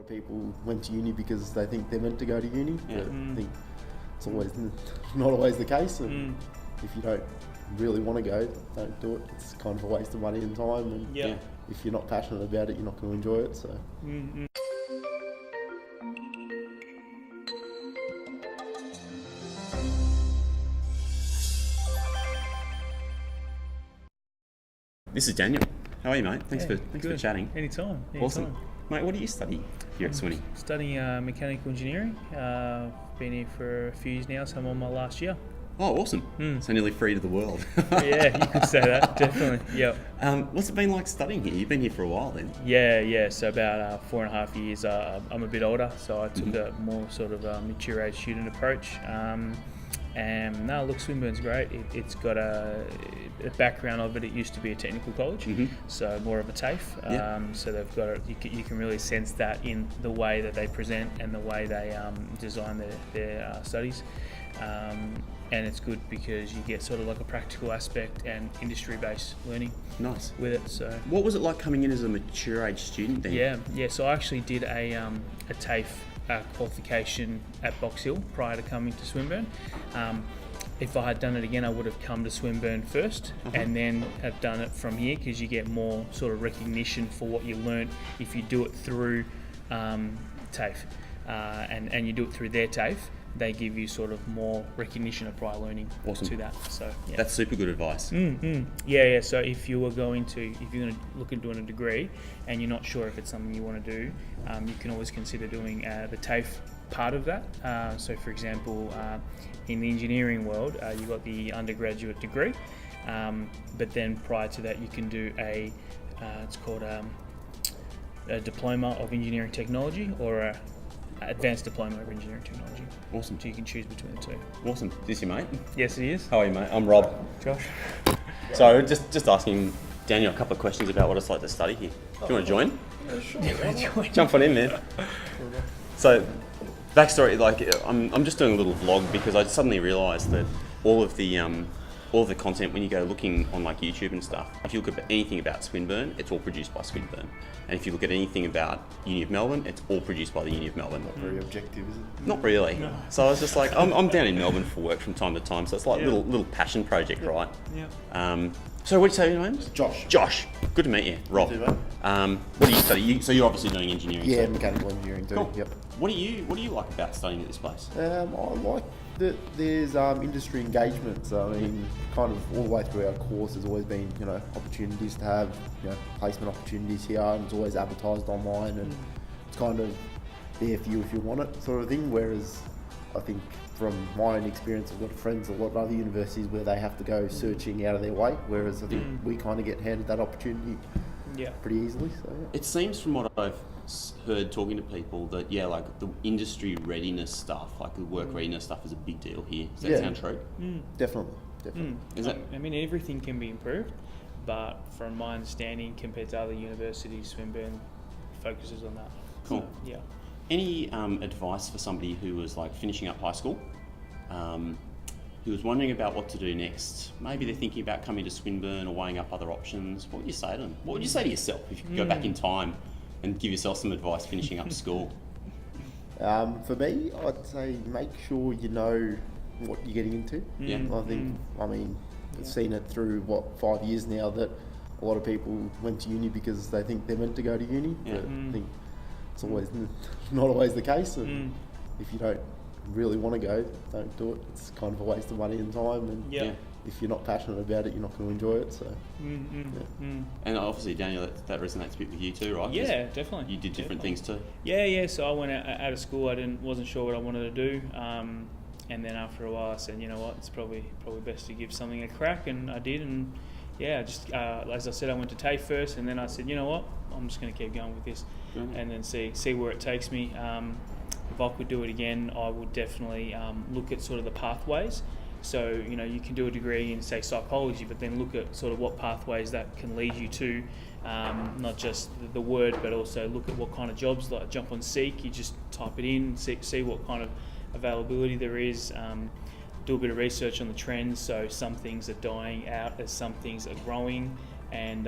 of people went to uni because they think they're meant to go to uni, but I think it's always not always the case. And if you don't really want to go, don't do it. It's kind of a waste of money and time. And if you're not passionate about it, you're not going to enjoy it. So. This is Daniel. How are you, mate? Thanks for chatting. Anytime. Awesome. Mate, what do you study here at Swinny? Studying mechanical engineering. Been here for a few years now, so I'm on my last year. Oh, awesome. So nearly free to the world. Yeah, you could say that, definitely. Yep. What's it been like studying here? You've been here for a while then. Yeah. So about 4.5 years. I'm a bit older, so I took a more sort of mature age student approach. And no, look, Swinburne's great. It's got a background of it. It used to be a technical college, so more of a TAFE. So they've got you can really sense that in the way that they present and the way they design their studies. And it's good because you get sort of like a practical aspect and industry-based learning. Nice. With it. So what was it like coming in as a mature age student then? Yeah. So I actually did a TAFE qualification at Box Hill prior to coming to Swinburne. If I had done it again, I would have come to Swinburne first and then have done it from here, because you get more sort of recognition for what you learnt if you do it through TAFE and you do it through their TAFE. They give you sort of more recognition of prior learning to that. So that's super good advice. Yeah. So if you're going to look at doing a degree and you're not sure if it's something you want to do, you can always consider doing the TAFE part of that. So for example, in the engineering world, you've got the undergraduate degree, but then prior to that you can do it's called a diploma of engineering technology or a advanced diploma of engineering technology. Awesome. So you can choose between the two. Awesome. Is this your mate? Yes, it is. How are you, mate? I'm Rob. Josh. So just asking Daniel a couple of questions about what it's like to study here. Do you want to join? Yeah, sure. Jump on in, man. So, backstory, I'm just doing a little vlog because I suddenly realised that all of the content, when you go looking on like YouTube and stuff, if you look at anything about Swinburne, it's all produced by Swinburne. And if you look at anything about Uni of Melbourne, it's all produced by the Uni of Melbourne. Not very objective, is it? Not really. No. So I was just like, I'm down in Melbourne for work from time to time, so it's like a little passion project, right? Yeah. So what did you say your name is? Josh. Josh. Good to meet you. Rob. You too, mate. What do you study? So you're obviously doing engineering. Yeah, too. mechanical engineering too. Cool. Yep. What do you like about studying at this place? I like that there's industry engagement. So I mean, kind of all the way through our course has always been, opportunities to have, placement opportunities here, and it's always advertised online, and it's kind of there for you if you want it, sort of thing. Whereas I think from my own experience, I've got friends at a lot of other universities where they have to go searching out of their way, whereas I think we kind of get handed that opportunity pretty easily. So It seems from what I've heard talking to people that like the industry readiness stuff, like the work readiness stuff, is a big deal here. Does that sound true? Definitely. Is it? I mean, everything can be improved, but from my understanding, compared to other universities, Swinburne focuses on that. Cool. So, yeah. Any advice for somebody who was like finishing up high school, who was wondering about what to do next? Maybe they're thinking about coming to Swinburne or weighing up other options. What would you say to them? What would you say to yourself if you could go back in time and give yourself some advice finishing up school? For me, I'd say make sure you know what you're getting into. I mean, I've seen it through 5 years now that a lot of people went to uni because they think they're meant to go to uni. But I think it's always not always the case. And if you don't really want to go, don't do it. It's kind of a waste of money and time. And if you're not passionate about it, you're not going to enjoy it. So. And obviously, Daniel, that resonates a bit with you too, right? Yeah, definitely. You did different things too. Yeah. So I went out of school. Wasn't sure what I wanted to do. And then after a while, I said, you know what, it's probably best to give something a crack, and I did. And just as I said, I went to TAFE first, and then I said, you know what, I'm just going to keep going with this, and then see where it takes me. If I could do it again, I would definitely look at sort of the pathways. So, you can do a degree in, say, psychology, but then look at sort of what pathways that can lead you to, not just the word, but also look at what kind of jobs. Like jump on Seek, you just type it in, see what kind of availability there is, do a bit of research on the trends. So some things are dying out as some things are growing. and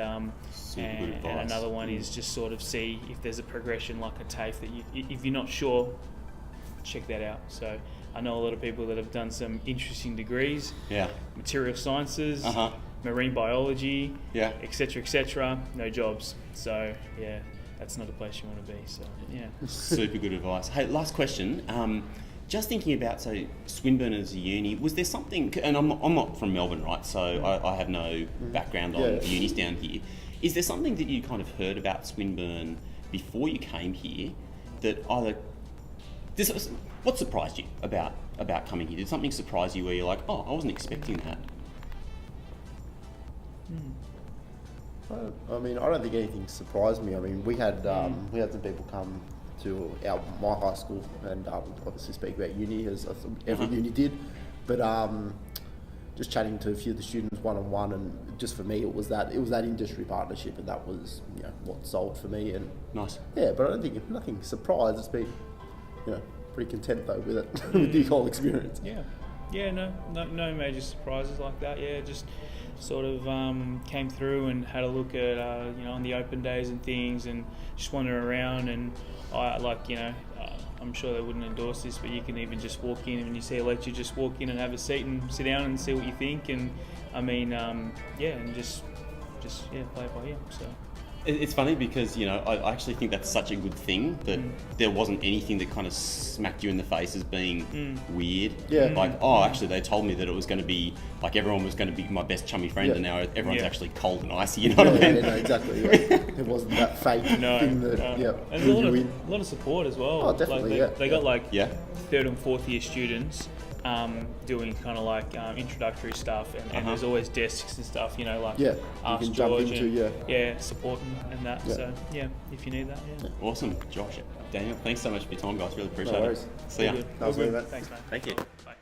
Super good and advice. another one is just sort of see if there's a progression like a TAFE that if you're not sure, check that out. So I know a lot of people that have done some interesting degrees, Yeah. material sciences, Uh-huh. marine biology, Yeah. etc., no jobs. So yeah, that's not a place you want to be. So yeah. Super good advice. Hey, last question. Just thinking about, so Swinburne as a uni, was there something, and I'm not from Melbourne, right, so I have no background on the unis down here. Is there something that you kind of heard about Swinburne before you came here that either, what surprised you about coming here? Did something surprise you where you're like, oh, I wasn't expecting that? I mean, I don't think anything surprised me. I mean, we had some people come to my high school and obviously speak about uni as every uni did, but just chatting to a few of the students one-on-one, and just for me it was that industry partnership, and that was what sold for me. And Nice. yeah, but I don't think nothing surprised. It's been pretty content though with it with the whole experience. Yeah, no major surprises like that. Yeah, just sort of came through and had a look at on the open days and things, and just wander around. And I'm sure they wouldn't endorse this, but you can even just walk in, and when you see a lecture, just walk in and have a seat and sit down and see what you think. And I mean, and just play it by ear. So. It's funny because, I actually think that's such a good thing that there wasn't anything that kind of smacked you in the face as being weird. Yeah. Like, actually they told me that it was going to be, like everyone was going to be my best chummy friend, and now everyone's actually cold and icy, you know what I mean? Yeah, exactly. Yeah. It wasn't that fake thing that, And there's a lot of support as well. Oh, definitely, They got third and fourth year students doing kind of like introductory stuff, and there's always desks and stuff, Ask you can jump George, into, support and that. Yeah. So yeah, if you need that, Awesome. Josh, Daniel, thanks so much for your time, guys. Really appreciate No it. worries. See ya. All good. That was All me, good. mate. Thanks, mate. Thank you. Bye.